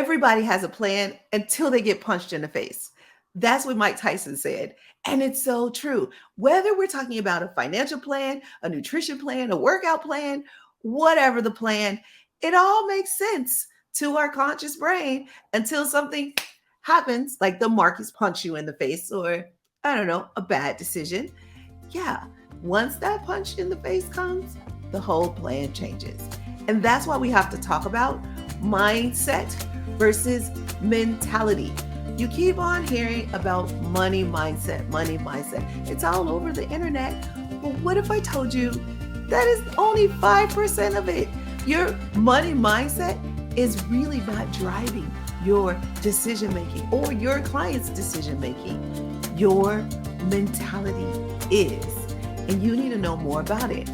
Everybody has a plan until they get punched in the face. That's what Mike Tyson said. And it's so true. Whether we're talking about a financial plan, a nutrition plan, a workout plan, whatever the plan, it all makes sense to our conscious brain until something happens, like the Marcus punch you in the face, or I don't know, a bad decision. Yeah, once that punch in the face comes, the whole plan changes. And that's why we have to talk about mindset versus mentality. You keep on hearing about money mindset, money mindset. It's all over the internet. But what if I told you that is only 5% of it? Your money mindset is really not driving your decision making or your client's decision making. Your mentality is. And you need to know more about it.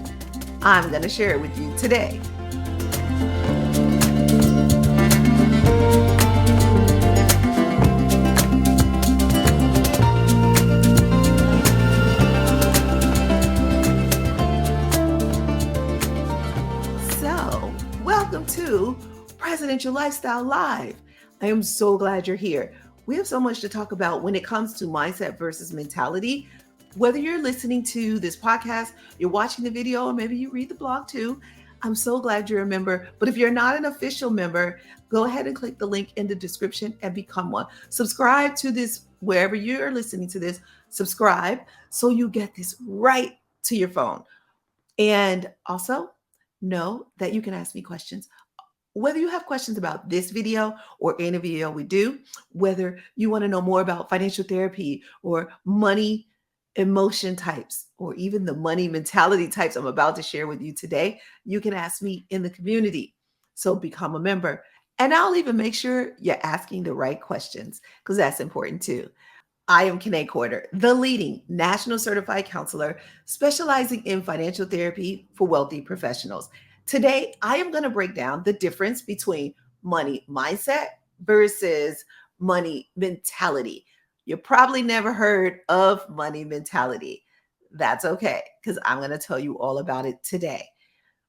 I'm going to share it with you today. So, welcome to Presidential Lifestyle Live. I am so glad you're here. We have so much to talk about when it comes to mindset versus mentality. Whether you're listening to this podcast, you're watching the video, or maybe you read the blog too, I'm so glad you're a member. But if you're not an official member, go ahead and click the link in the description and become one. Subscribe to this wherever you're listening to this. Subscribe so you get this right to your phone. And also know that you can ask me questions. Whether you have questions about this video or any video we do, whether you want to know more about financial therapy or money emotion types, or even the money mentality types I'm about to share with you today, you can ask me in the community. So become a member. And I'll even make sure you're asking the right questions, because that's important too. I am Kanae Corder, the leading national certified counselor specializing in financial therapy for wealthy professionals. Today, I am going to break down the difference between money mindset versus money mentality. You probably never heard of money mentality. That's okay, because I'm going to tell you all about it today.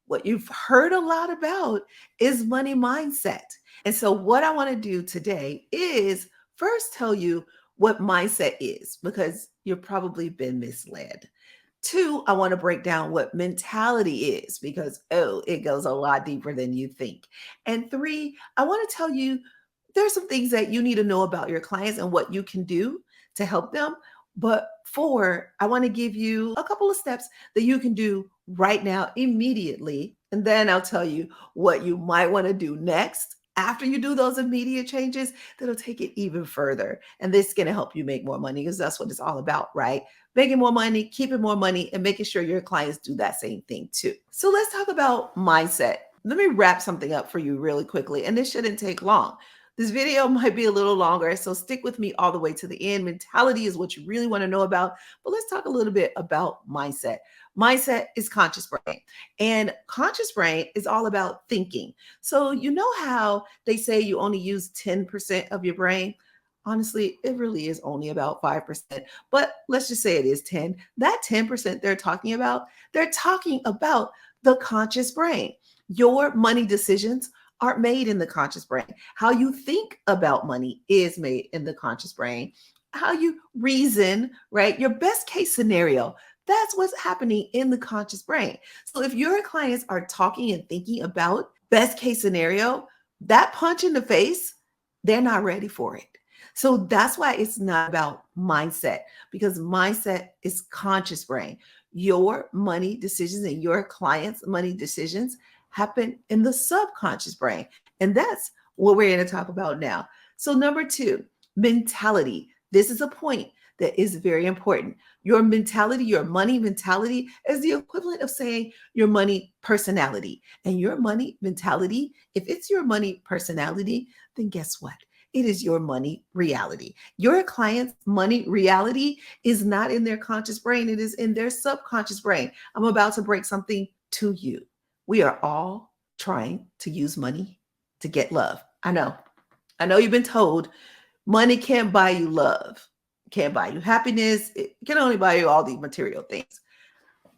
What you've heard a lot about is money mindset. And so, what I want to do today is first tell you what mindset is, because you've probably been misled. Two, I want to break down what mentality is, because, oh, it goes a lot deeper than you think. And three, I want to tell you there's some things that you need to know about your clients and what you can do to help them. But four, I want to give you a couple of steps that you can do right now, immediately. And then I'll tell you what you might want to do next after you do those immediate changes that'll take it even further. And this is going to help you make more money, because that's what it's all about, right? Making more money, keeping more money, and making sure your clients do that same thing too. So let's talk about mindset. Let me wrap something up for you really quickly, and this shouldn't take long. This video might be a little longer, so stick with me all the way to the end. Mentality is what you really want to know about, but let's talk a little bit about mindset. Mindset is conscious brain, and conscious brain is all about thinking. So you know how they say you only use 10% of your brain? Honestly, it really is only about 5%, but let's just say it is 10. That 10% they're talking about the conscious brain. Your money decisions aren't made in the conscious brain. How you think about money is made in the conscious brain. How you reason, right? Your best case scenario, that's what's happening in the conscious brain. So if your clients are talking and thinking about best case scenario, that punch in the face, they're not ready for it. So that's why it's not about mindset, because mindset is conscious brain. Your money decisions and your clients' money decisions happen in the subconscious brain. And that's what we're going to talk about now. So, number two, mentality. This is a point that is very important. Your mentality, your money mentality, is the equivalent of saying your money personality. And your money mentality, if it's your money personality, then guess what? It is your money reality. Your client's money reality is not in their conscious brain, it is in their subconscious brain. I'm about to break something to you. We are all trying to use money to get love. I know you've been told money can't buy you love, can't buy you happiness. It can only buy you all these material things.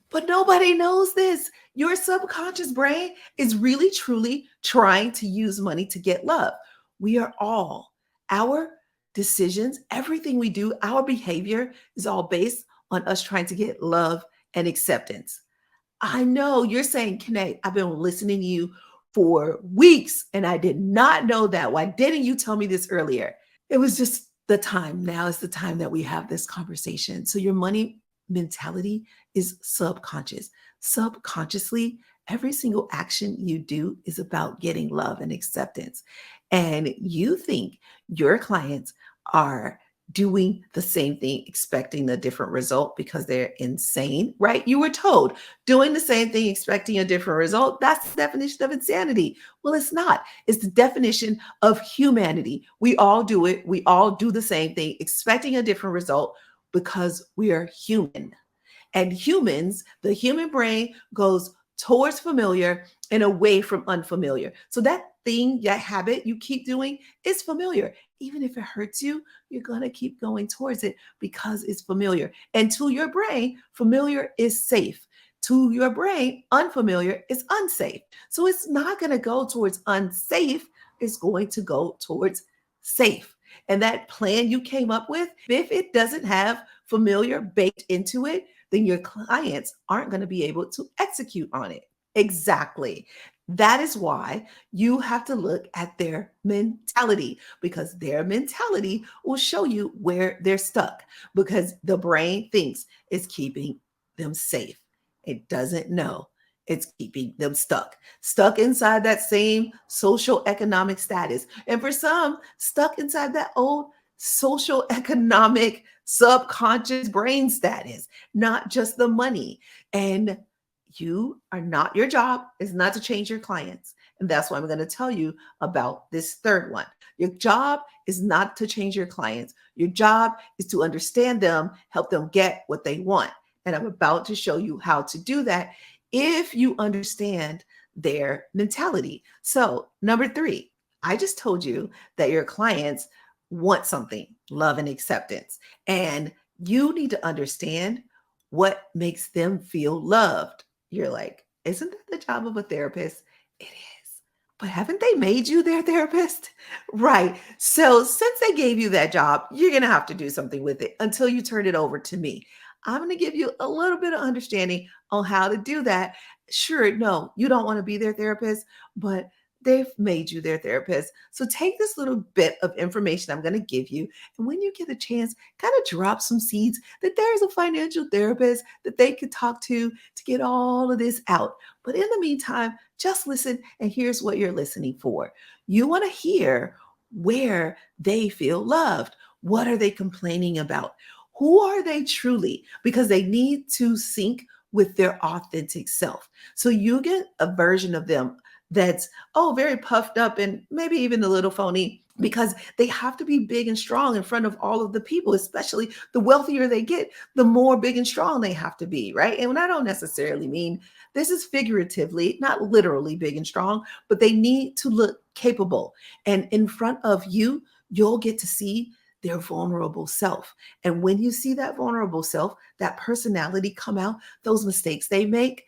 But nobody knows this. Your subconscious brain is really, truly trying to use money to get love. We are all, our decisions, everything we do, our behavior is all based on us trying to get love and acceptance. I know you're saying, Kane, I've been listening to you for weeks and I did not know that. Why didn't you tell me this earlier? It was just the time. Now is the time that we have this conversation. So your money mentality is subconscious. Subconsciously, every single action you do is about getting love and acceptance. And you think your clients are doing the same thing, expecting a different result because they're insane, right? You were told doing the same thing, expecting a different result. That's the definition of insanity. Well, it's not. It's the definition of humanity. We all do it. We all do the same thing, expecting a different result because we are human. And humans, the human brain goes towards familiar and away from unfamiliar. So that thing, that habit you keep doing is familiar. Even if it hurts you, you're going to keep going towards it because it's familiar. And to your brain, familiar is safe. To your brain, unfamiliar is unsafe. So it's not going to go towards unsafe, it's going to go towards safe. And that plan you came up with, if it doesn't have familiar baked into it, then your clients aren't going to be able to execute on it. Exactly. That is why you have to look at their mentality, because their mentality will show you where they're stuck, because the brain thinks it's keeping them safe. It doesn't know it's keeping them stuck inside that same social economic status. And for some, stuck inside that old social economic subconscious brain status, not just the money. And your job is not to change your clients. And that's why I'm going to tell you about this third one. Your job is not to change your clients. Your job is to understand them, help them get what they want. And I'm about to show you how to do that if you understand their mentality. So, number 3, I just told you that your clients want something, love and acceptance. And you need to understand what makes them feel loved. You're like, isn't that the job of a therapist? It is. But haven't they made you their therapist? Right. So, since they gave you that job, you're going to have to do something with it until you turn it over to me. I'm going to give you a little bit of understanding on how to do that. Sure, no, you don't want to be their therapist, but they've made you their therapist. So take this little bit of information I'm going to give you. And when you get a chance, kind of drop some seeds that there's a financial therapist that they could talk to get all of this out. But in the meantime, just listen. And here's what you're listening for. You want to hear where they feel loved. What are they complaining about? Who are they truly? Because they need to sync with their authentic self. So you get a version of them that's, very puffed up and maybe even a little phony, because they have to be big and strong in front of all of the people, especially the wealthier they get, the more big and strong they have to be, right? And I don't necessarily mean this is figuratively, not literally big and strong, but they need to look capable. And in front of you, you'll get to see their vulnerable self. And when you see that vulnerable self, that personality come out, those mistakes they make,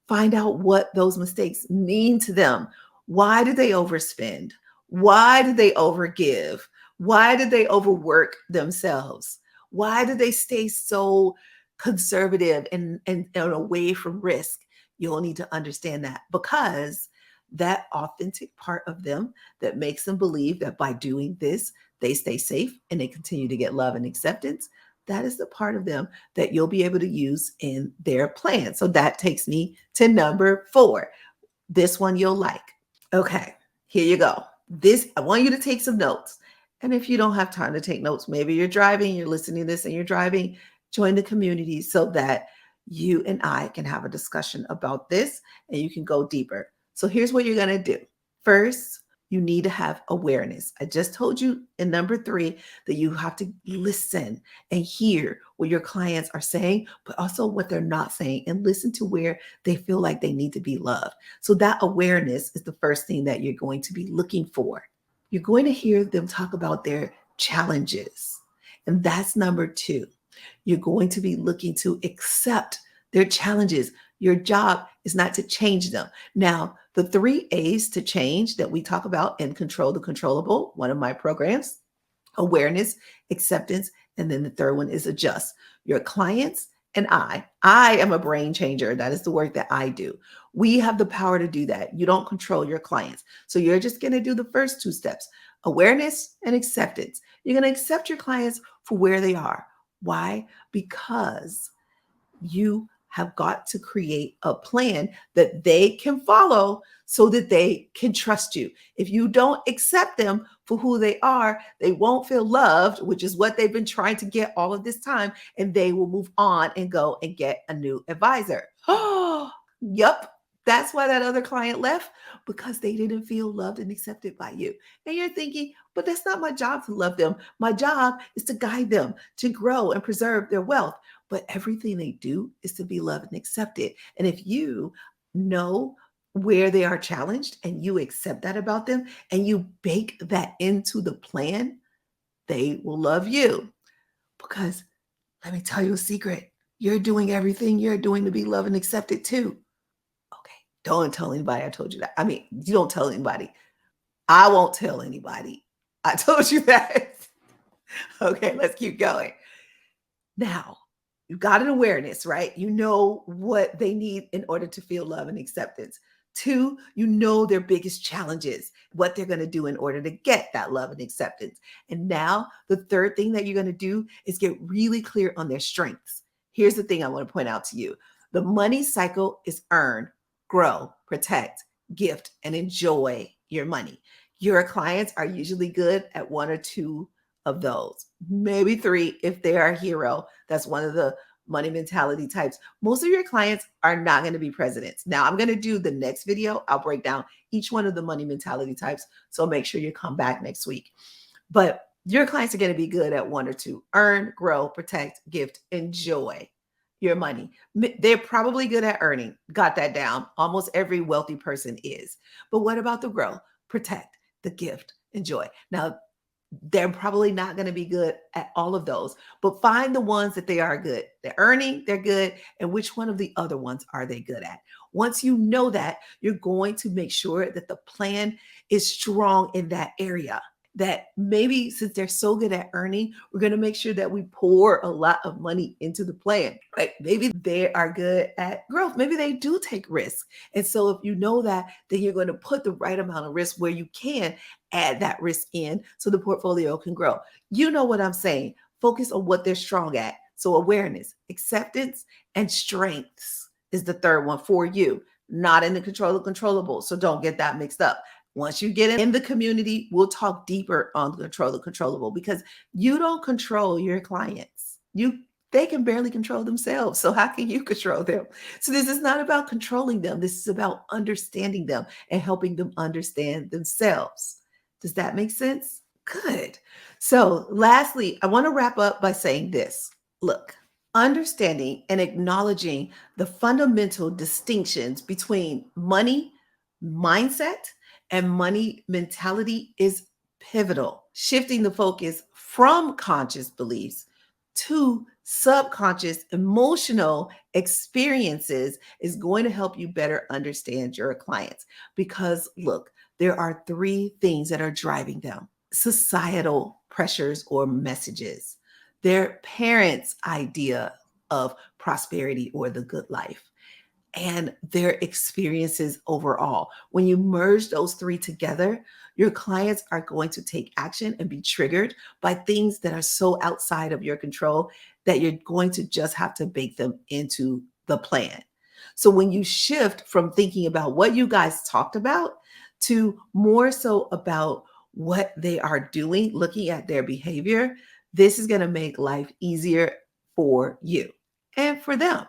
find out what those mistakes mean to them. Why did they overspend? Why did they overgive? Why did they overwork themselves? Why did they stay so conservative and away from risk? You'll need to understand that, because that authentic part of them that makes them believe that by doing this, they stay safe and they continue to get love and acceptance. That is the part of them that you'll be able to use in their plan. So that takes me to number 4. This one you'll like. Okay, here you go. I want you to take some notes. And if you don't have time to take notes, maybe you're driving, you're listening to this and you're driving, join the community so that you and I can have a discussion about this and you can go deeper. So here's what you're going to do. First, you need to have awareness. I just told you in number 3 that you have to listen and hear what your clients are saying, but also what they're not saying, and listen to where they feel like they need to be loved. So that awareness is the first thing that you're going to be looking for. You're going to hear them talk about their challenges. And that's number 2. You're going to be looking to accept their challenges. Your job is not to change them. Now, the 3 A's to change that we talk about in Control the Controllable, one of my programs: awareness, acceptance, and then the third one is adjust. Your clients and I am a brain changer. That is the work that I do. We have the power to do that. You don't control your clients. So you're just going to do the first two steps: awareness and acceptance. You're going to accept your clients for where they are. Why? Because you have got to create a plan that they can follow so that they can trust you. If you don't accept them for who they are, they won't feel loved, which is what they've been trying to get all of this time, and they will move on and go and get a new advisor. Oh, yep. That's why that other client left, because they didn't feel loved and accepted by you. And you're thinking, but that's not my job to love them. My job is to guide them to grow and preserve their wealth. But everything they do is to be loved and accepted. And if you know where they are challenged and you accept that about them and you bake that into the plan, they will love you. Because let me tell you a secret: you're doing everything you're doing to be loved and accepted too. Okay, don't tell anybody I told you that. I mean, you don't tell anybody. I won't tell anybody I told you that. Okay, let's keep going. Now, you've got an awareness, right? You know what they need in order to feel love and acceptance. Two, you know their biggest challenges, what they're going to do in order to get that love and acceptance. And now, the third thing that you're going to do is get really clear on their strengths. Here's the thing I want to point out to you: the money cycle is earn, grow, protect, gift, and enjoy your money. Your clients are usually good at one or two of those, maybe three if they are a hero. That's one of the money mentality types. Most of your clients are not going to be presidents. Now, I'm going to do the next video. I'll break down each one of the money mentality types. So make sure you come back next week. But your clients are going to be good at one or two: earn, grow, protect, gift, enjoy your money. They're probably good at earning. Got that down. Almost every wealthy person is. But what about the grow, protect, the gift, enjoy? Now, they're probably not going to be good at all of those, but find the ones that they are good. They're earning, they're good, and which one of the other ones are they good at? Once you know that, you're going to make sure that the plan is strong in that area. That maybe since they're so good at earning, we're going to make sure that we pour a lot of money into the plan, right? Maybe they are good at growth. Maybe they do take risks. And so if you know that, then you're going to put the right amount of risk where you can add that risk in so the portfolio can grow. You know what I'm saying? Focus on what they're strong at. So awareness, acceptance, and strengths is the third one for you, not in the control of controllable. So don't get that mixed up. Once you get in the community, we'll talk deeper on the control the controllable, because you don't control your clients. They can barely control themselves. So how can you control them? So this is not about controlling them. This is about understanding them and helping them understand themselves. Does that make sense? Good. So lastly, I want to wrap up by saying this. Look, understanding and acknowledging the fundamental distinctions between money mindset and money mentality is pivotal. Shifting the focus from conscious beliefs to subconscious emotional experiences is going to help you better understand your clients. Because look, there are three things that are driving them: societal pressures or messages, their parents' idea of prosperity or the good life, and their experiences overall. When you merge those three together, your clients are going to take action and be triggered by things that are so outside of your control that you're going to just have to bake them into the plan. So when you shift from thinking about what you guys talked about to more so about what they are doing, looking at their behavior, this is going to make life easier for you and for them.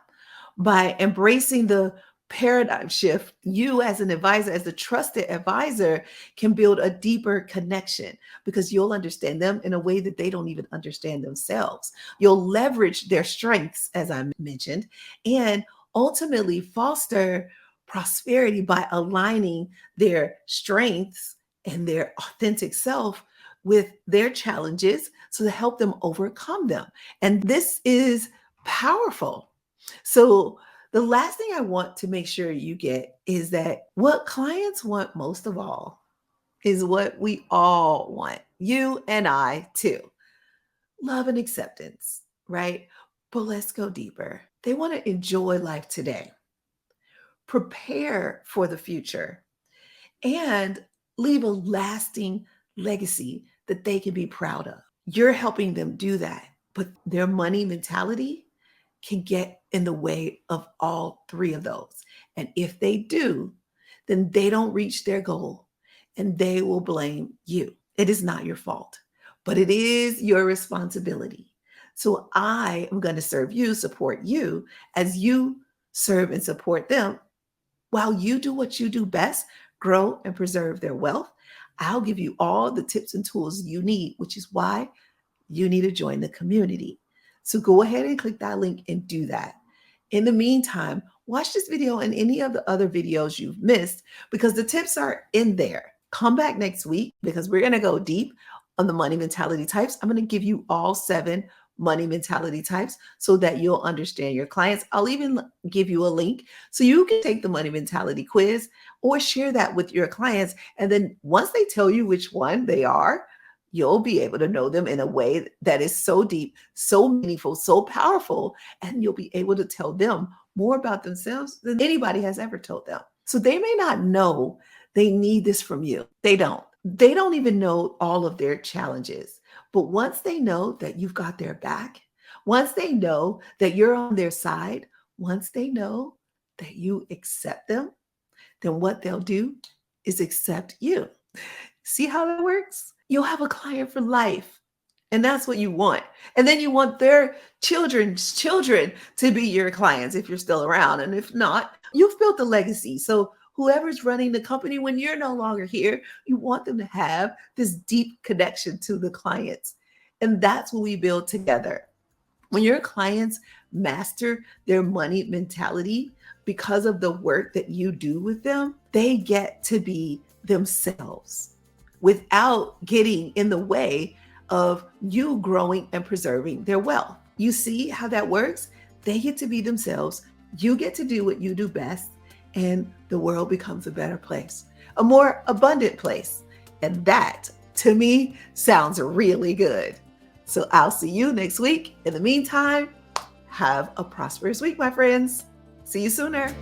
By embracing the paradigm shift, you as an advisor, as a trusted advisor, can build a deeper connection because you'll understand them in a way that they don't even understand themselves. You'll leverage their strengths, as I mentioned, and ultimately foster prosperity by aligning their strengths and their authentic self with their challenges so to help them overcome them. And this is powerful. So The last thing I want to make sure you get is that what clients want most of all is what we all want, you and I too, love and acceptance, right? But let's go deeper. They want to enjoy life today, prepare for the future, and leave a lasting legacy that they can be proud of. You're helping them do that, but their money mentality can get in the way of all three of those. And if they do, then they don't reach their goal and they will blame you. It is not your fault, but it is your responsibility. So I am going to serve you, support you as you serve and support them while you do what you do best, grow and preserve their wealth. I'll give you all the tips and tools you need, which is why you need to join the community. So go ahead and click that link and do that. In the meantime, watch this video and any of the other videos you've missed because the tips are in there. Come back next week because we're going to go deep on the money mentality types. I'm going to give you all 7 money mentality types so that you'll understand your clients. I'll even give you a link so you can take the money mentality quiz or share that with your clients. And then once they tell you which one they are, you'll be able to know them in a way that is so deep, so meaningful, so powerful, and you'll be able to tell them more about themselves than anybody has ever told them. So they may not know they need this from you. They don't. They don't even know all of their challenges. But once they know that you've got their back, once they know that you're on their side, once they know that you accept them, then what they'll do is accept you. See how that works? You'll have a client for life. And that's what you want. And then you want their children's children to be your clients if you're still around. And if not, you've built a legacy. So whoever's running the company, when you're no longer here, you want them to have this deep connection to the clients. And that's what we build together. When your clients master their money mentality because of the work that you do with them, they get to be themselves without getting in the way of you growing and preserving their wealth. You see how that works? They get to be themselves. You get to do what you do best, and the world becomes a better place, a more abundant place. And that, to me, sounds really good. So I'll see you next week. In the meantime, have a prosperous week, my friends. See you sooner.